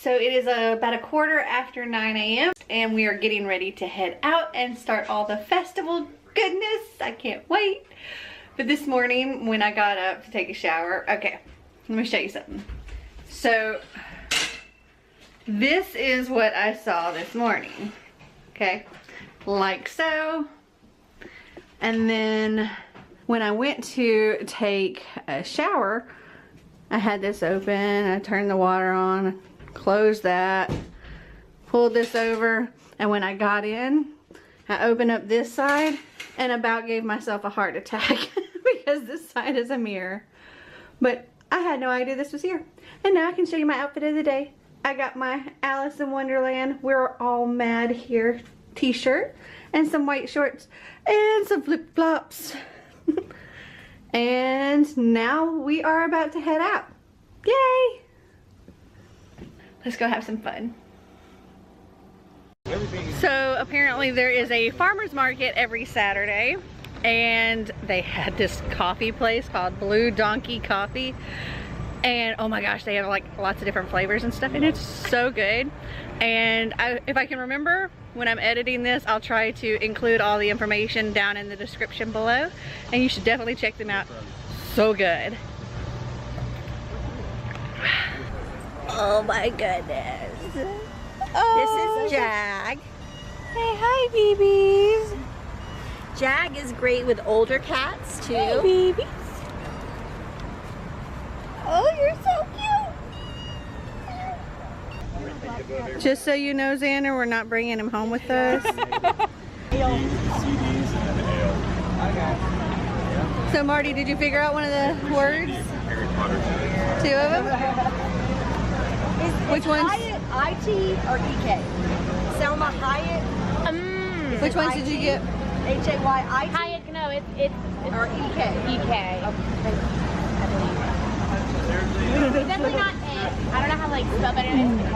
So it is about a quarter after 9 a.m. and we are getting ready to head out and start all the festival goodness. I can't wait. But this morning when I got up to take a shower, okay, let me show you something. So this is what I saw this morning, okay, like so. And then when I went to take a shower, I had this open, I turned the water on, closed that, pulled this over, and when I got in, I opened up this side and about gave myself a heart attack because this side is a mirror. But I had no idea this was here. And now I can show you my outfit of the day. I got my Alice in Wonderland, We're All Mad Here t-shirt and some white shorts and some flip-flops. And now we are about to head out. Yay! Let's go have some fun. So apparently there is a farmer's market every Saturday, and they had this coffee place called Blue Donkey Coffee, and oh my gosh, they have like lots of different flavors and stuff, and it's so good. And if I can remember when I'm editing this, I'll try to include all the information down in the description below, and you should definitely check them out. So good. Oh my goodness. Oh, this is Jag. Hey, hi, babies. Jag is great with older cats too. Hey, babies. Oh, you're so cute. Just so you know, Xander, we're not bringing him home with us. So, Marty, did you figure out one of the words? Two of them? Which ones? Hyatt, IT, or EK? Selma Hyatt. Which ones did you get? H-A-Y-I-T? Hyatt, no, it's or EK? EK. It's definitely not A. I don't know how like spell, but it is EK.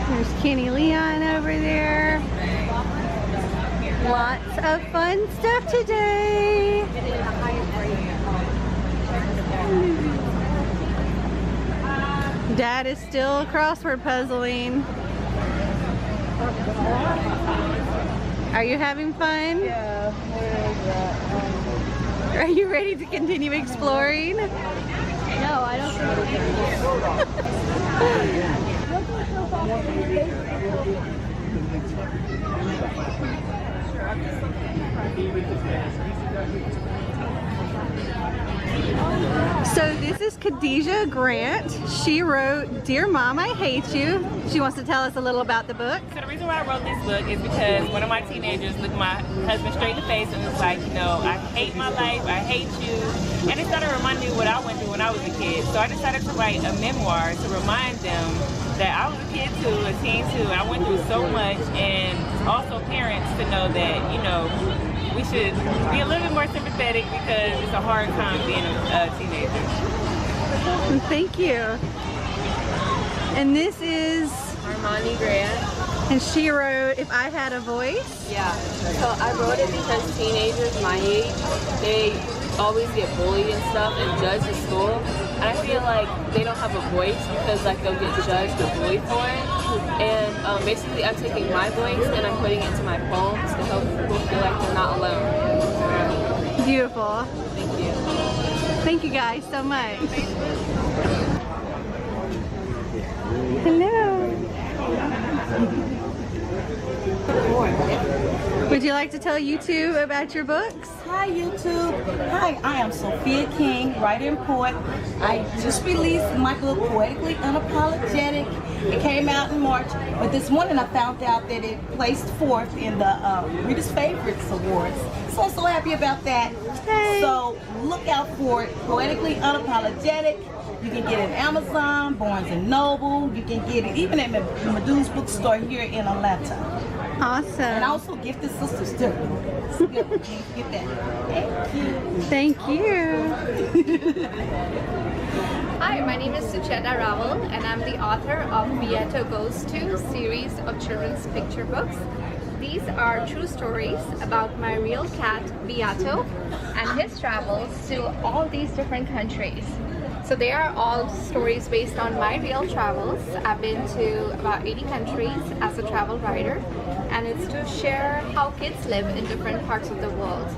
There's Kenny Leon over there. Lots of fun stuff today. Dad is still crossword puzzling. Are you having fun? Yeah. Are you ready to continue exploring? No, I don't So this is Khadijah Grant. She wrote Dear Mom, I Hate You. She wants to tell us a little about the book. So the reason why I wrote this book is because one of my teenagers looked my husband straight in the face and was like, you know, I hate my life, I hate you. And it started reminding me what I went through when I was a kid. So I decided to write a memoir to remind them that I was a kid too, a teen too. I went through so much, and also parents to know that, you know, we should be a little bit more sympathetic because it's a hard time being a teenager. Thank you. And this is Armani Grant. And she wrote If I Had a Voice. Yeah. So I wrote it because teenagers my age, they always get bullied and stuff and judged at school. And I feel like they don't have a voice because like they'll get judged or bullied for it. And basically I'm taking my voice and I'm putting it into my poems to help people feel like they're not alone. Beautiful. Thank you. Thank you guys so much. Hello. Would you like to tell YouTube about your books? Hi YouTube. Hi, I am Sophia King, writer and poet. I just released my book, Poetically Unapologetic. It came out in March, but this morning I found out that it placed fourth in the Reader's Favorites Awards. So I'm so happy about that. Hey. So look out for it, Poetically Unapologetic. You can get it at Amazon, Barnes & Noble. You can get it even at Medu's bookstore here in Atlanta. Awesome. And also Gifted Sisters too. Get that. Thank you. Thank you. Hi, my name is Sucheta Rawal, and I'm the author of Beato Goes To series of children's picture books. These are true stories about my real cat, Beato, and his travels to all these different countries. So they are all stories based on my real travels. I've been to about 80 countries as a travel writer, and it's to share how kids live in different parts of the world.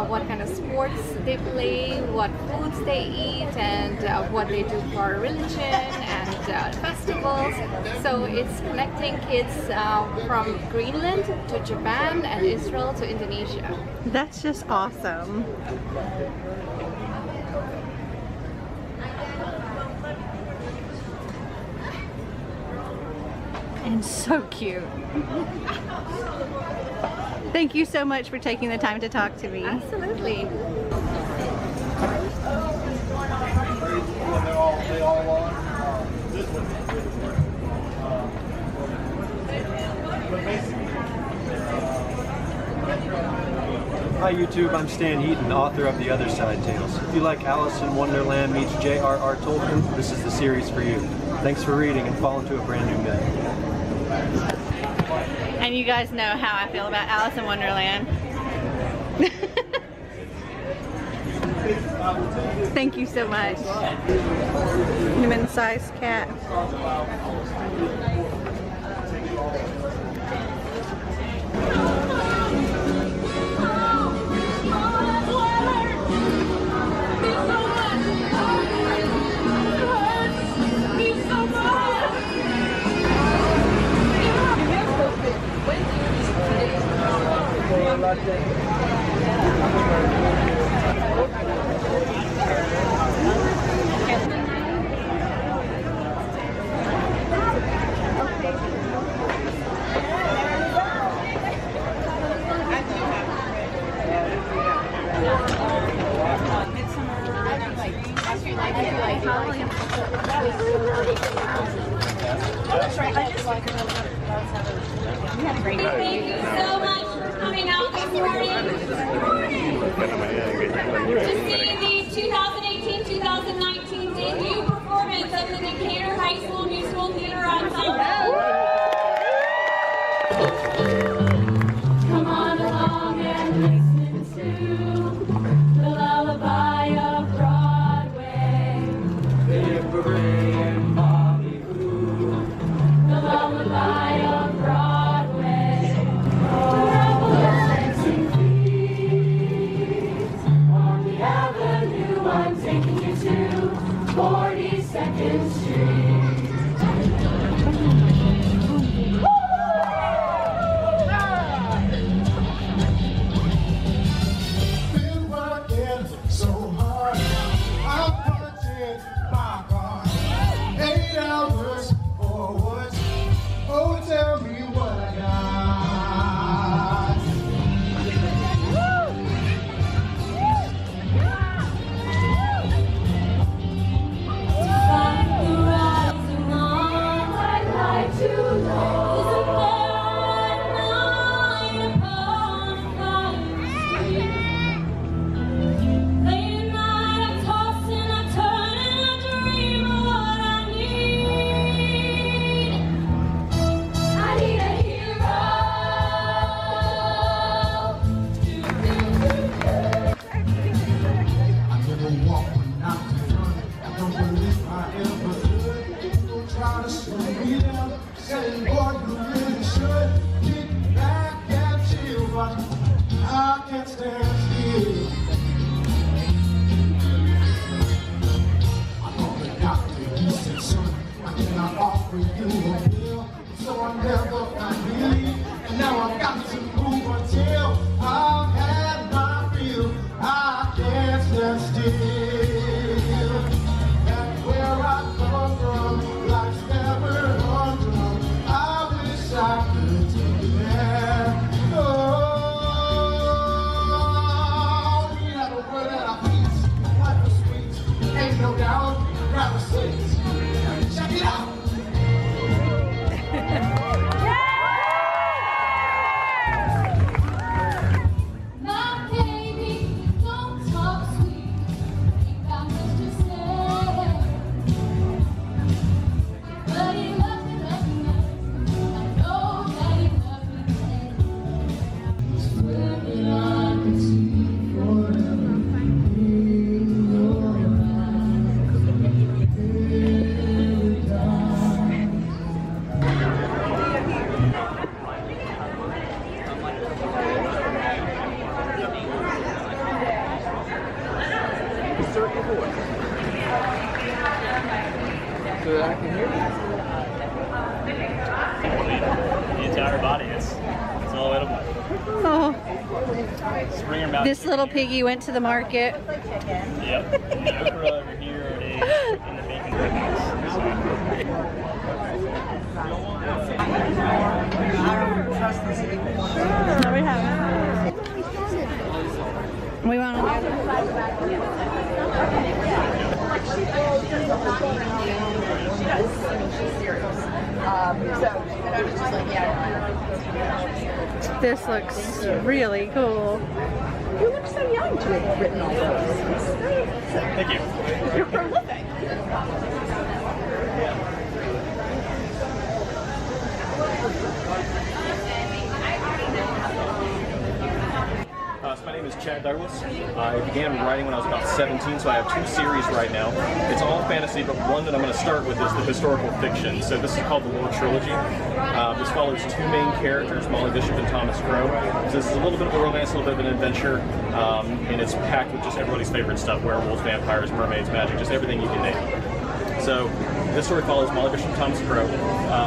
What kind of sports they play, what foods they eat, and what they do for religion and festivals. So it's connecting kids from Greenland to Japan and Israel to Indonesia. That's just awesome. And so cute. Thank you so much for taking the time to talk to me. Absolutely. Hi YouTube, I'm Stan Heaton, author of The Other Side Tales. If you like Alice in Wonderland meets J.R.R. Tolkien, this is the series for you. Thanks for reading and fall into a brand new myth. And you guys know how I feel about Alice in Wonderland. Thank you so much. Human-sized cat. Thank you so much for coming out this morning to see the 2018-2019 debut performance of the Decatur High School Musical Theater Ensemble. Come on along and listen to the lullaby of Broadway. The lullaby of Broadway. Revelance and peace. On the avenue, I'm taking you to 42nd Street. Been working so hard, I'm punching my card. 8 hours for what? Oh, tell me what I got. Like the rising on, I'd like to know. Isn't there a night upon fire street? Late at night I toss and I turn and I dream of what I need. I need a hero. I never walk when I'm in front. I don't believe I ever could. Don't try to slow me down. Saying, boy, you really should. Kick back and chill, but I can't stand still. I called the doctor, he said, son, I cannot offer you a pill. So I never found relief. And now I've got to move until I've had my fill. I can't stand still. That's where I come from. Life's never humdrum. I wish I could take it there. Oh, we have a word at our feet. Life is sweet. Ain't no doubt. Grab a seat. Check it out. Spring or mountain. This little piggy went to the market. Yep. The okra over here is in the baking techniques. No, we haven't. We want to. This looks really cool. You look so young to have written all those. Thank you. You're prolific. So my name is Chad Douglas. I began writing when I was about 17, so I have 2 series right now. It's all fantasy, but one that I'm going to start with is the historical fiction. So this is called the War Trilogy. This follows 2 main characters, Molly Bishop and Thomas Crowe. So this is a little bit of a romance, a little bit of an adventure, and it's packed with just everybody's favorite stuff: werewolves, vampires, mermaids, magic, just everything you can name. So this story follows Molly Bishop and Thomas Crowe.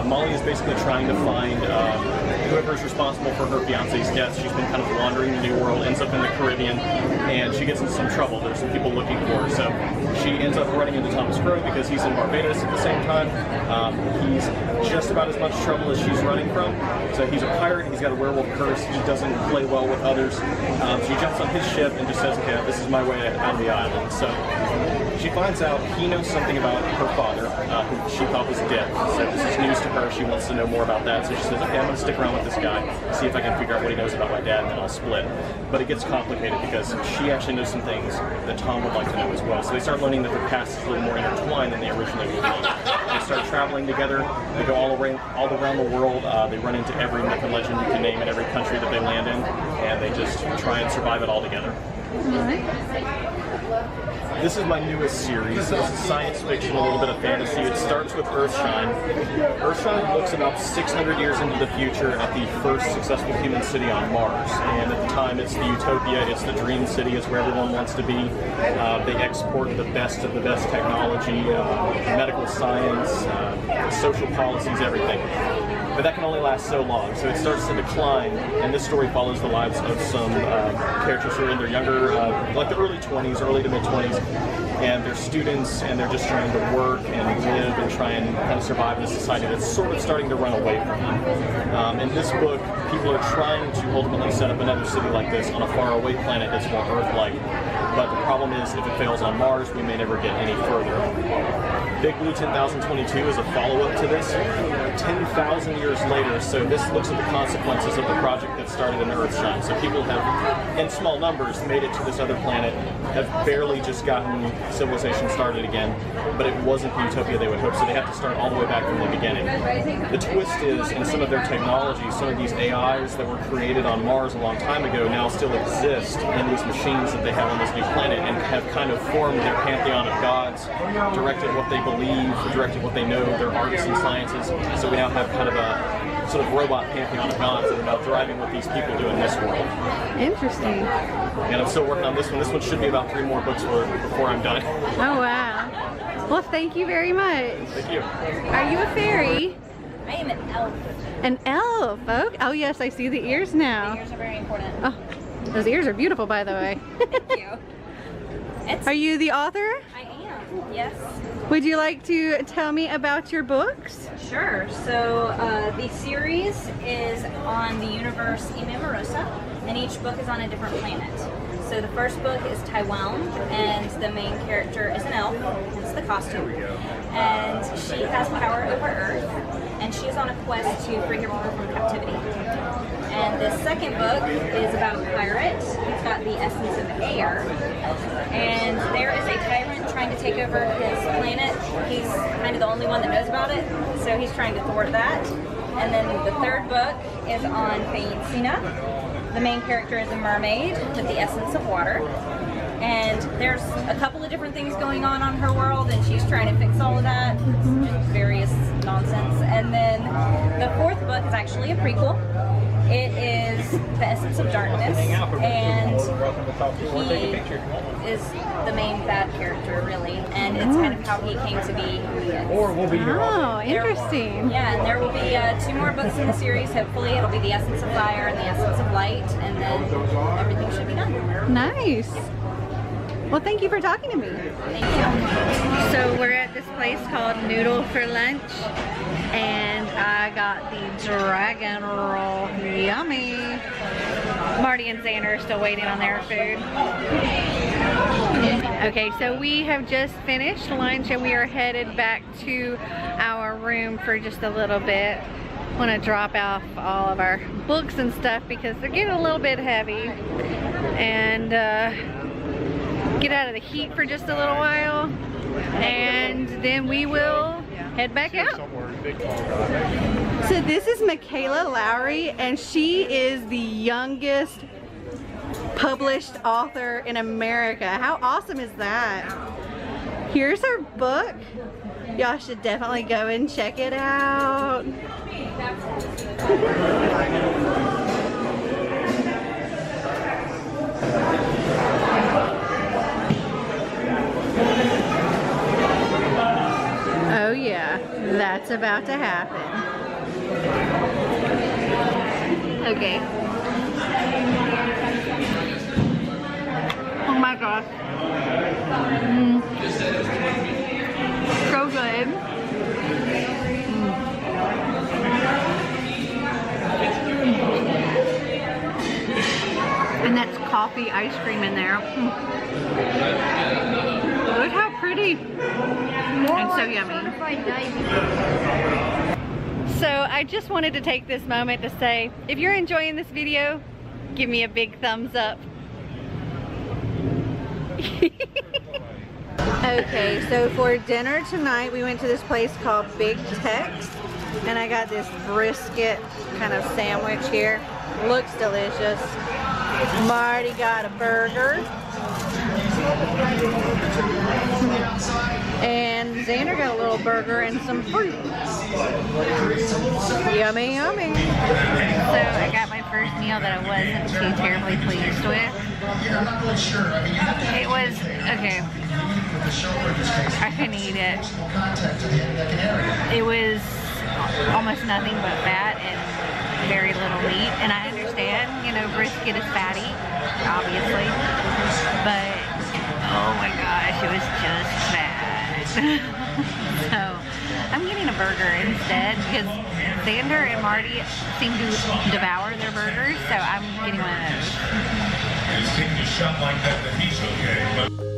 Molly is basically trying to find whoever is responsible for her fiance's death. She's been kind of wandering the New World, ends up in the Caribbean, and she gets into some trouble. There's some people looking for her. So she ends up running into Thomas Crowe because he's in Barbados at the same time. He's just about as much trouble as she's running from. So he's a pirate, he's got a werewolf curse, he doesn't play well with others. So he jumps on his ship and just says, okay, this is my way out of the island. So she finds out he knows something about her father, who she thought was dead. So this is news to her. She wants to know more about that. So she says, okay, I'm going to stick around with this guy, see if I can figure out what he knows about my dad, and then I'll split. But it gets complicated because she actually knows some things that Tom would like to know as well. So they start learning that their past is a little more intertwined than they originally would be. They start traveling together. They go all around the world. They run into every myth and legend you can name in every country that they land in, and they just try and survive it all together. This is my newest series. So this is science fiction, a little bit of fantasy. It starts with Earthshine. Earthshine looks about 600 years into the future at the first successful human city on Mars. And at the time, it's the utopia, it's the dream city, it's where everyone wants to be. They export the best of the best technology, medical science, social policies, everything. But that can only last so long, so it starts to decline, and this story follows the lives of some characters who are in their younger, like the early 20s, early to mid-20s, and they're students, and they're just trying to work and live and try and kind of survive in a society that's sort of starting to run away from them. In this book, people are trying to ultimately set up another city like this on a faraway planet that's more Earth-like, but the problem is, if it fails on Mars, we may never get any further. Big Blue 10,022 is a follow-up to this, 10,000 years later, so this looks at the consequences of the project that started in Earthshine. So people have, in small numbers, made it to this other planet, have barely just gotten civilization started again, but it wasn't the utopia they would hope, so they have to start all the way back from the beginning. The twist is, in some of their technology, some of these AIs that were created on Mars a long time ago now still exist in these machines that they have on this new planet and have kind of formed their pantheon of gods, directed what they believe, directed what they know, their arts and sciences. So we now have kind of a sort of robot pantheon of gods that are now driving what these people do in this world. Interesting. And I'm still working on this one. This one should be about 3 more books before I'm done. Oh, wow. Well, thank you very much. Thank you. Are you a fairy? I am an elf. An elf? Oh, yes, I see the ears now. The ears are very important. Oh, those ears are beautiful, by the way. Thank you. Are you the author? I am, yes. Would you like to tell me about your books? Sure. So the series is on the universe Imamorosa, and each book is on a different planet. So the first book is Taiwan, and the main character is an elf, hence the costume. And she has power over Earth, and she is on a quest to free her people from captivity. And the second book is about a pirate who's got the essence of air. And there is a tyrant trying to take over his planet. He's kind of the only one that knows about it, so he's trying to thwart that. And then the third book is on Payincina. The main character is a mermaid with the essence of water. And there's a couple of different things going on her world, and she's trying to fix all of that. Various nonsense. And then the fourth book is actually a prequel. It is the essence of darkness, and he is the main bad character, really, and it's kind of how he came to be who he is. Oh, interesting. Yeah, and there will be 2 more books in the series. Hopefully, it'll be the essence of fire and the essence of light, and then everything should be done. Nice. Well, thank you for talking to me. Thank you. So we're at this place called Noodle for lunch, and I got the dragon roll. Yummy. Marty and Xander are still waiting on their food. Okay, so we have just finished lunch and we are headed back to our room for just a little bit. Want to drop off all of our books and stuff because they're getting a little bit heavy, and get out of the heat for just a little while, and then we will head back out. So this is Michaela Lowry, and she is the youngest published author in America. How awesome is that? Here's her book. Y'all should definitely go and check it out. Oh yeah, that's about to happen. Okay. Oh my gosh. So good. And that's coffee ice cream in there. Look how pretty. And so yummy. So I just wanted to take this moment to say, if you're enjoying this video, give me a big thumbs up. Okay, so for dinner tonight, we went to this place called Big Tex, and I got this brisket kind of sandwich here. Looks delicious. Marty got a burger. And Xander got a little burger and some fruit. Yummy, yummy. So I got my first meal that I wasn't too terribly pleased with. It was, okay, I couldn't eat it. It was almost nothing but fat and very little meat. And I understand, you know, brisket is fatty, obviously. But, oh my gosh, it was just fat. So I'm getting a burger instead because Xander and Marty seem to devour their burgers, so I'm getting one of those. It's taking a shot like that, but he's okay.